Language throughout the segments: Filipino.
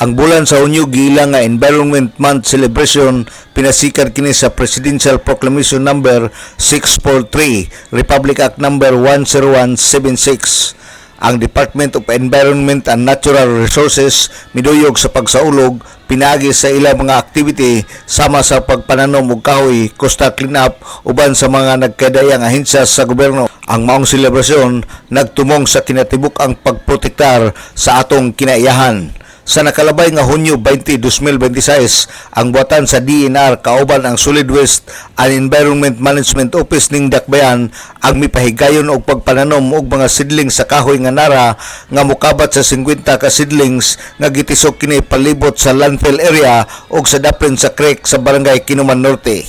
Ang bulan sa Hunyo giilang nga Environment Month celebration pinasikat kini sa Presidential Proclamation number 643, Republic Act number 10176. Ang Department of Environment and Natural Resources miduyog sa pagsaulog pinagi sa ilang mga activity sama sa pagpananom og kahoy, coastal cleanup uban sa mga nagkadayang ahensya sa gobyerno. Ang maong selebrasyon nagtumong sa kinatibuk ang pagprotektar sa atong kinaiyahan. Sa nakalabay nga Hunyo 20, 2026, ang buhatan sa DNR kauban ang Solid Waste and Environment Management Office ning Dakbayan ang mipahigayon og pagpananom og mga seedlings sa kahoy nga nara nga mokabat sa 50 ka seedlings nga gitisok kini palibot sa landfill area og sa daplin sa creek sa barangay Kinuman Norte.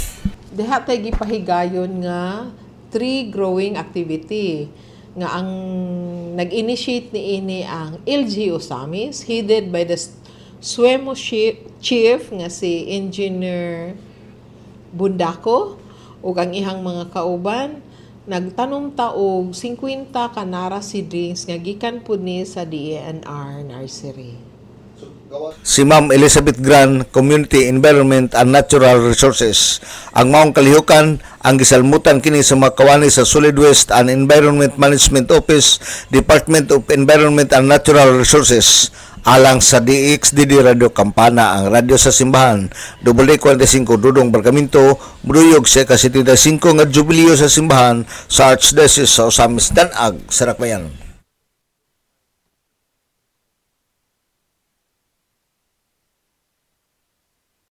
Diha tay gipahigayon nga tree growing activity nga ang nag-initiate niini ang LGU Samis headed by the SWEMO chief nga si Engineer Bundako ug ang ihang mga kauban nagtanom ta og 50 ka nara seedlings nga gikan pud ni sa DNR nursery. Si Ma'am Elizabeth Gran, Community Environment and Natural Resources. Ang maong kalihukan ang gisalmutan kini sa mga kawani sa Solid Waste and Environment Management Office, Department of Environment and Natural Resources. Alang sa DXDD Radio Kampana, ang radyo sa simbahan, WD45 Dudong Barcaminto, muduyog sa ka-75 nga jubileo sa simbahan sa Archdiocese sa Osamis Danag, Sarakbayan.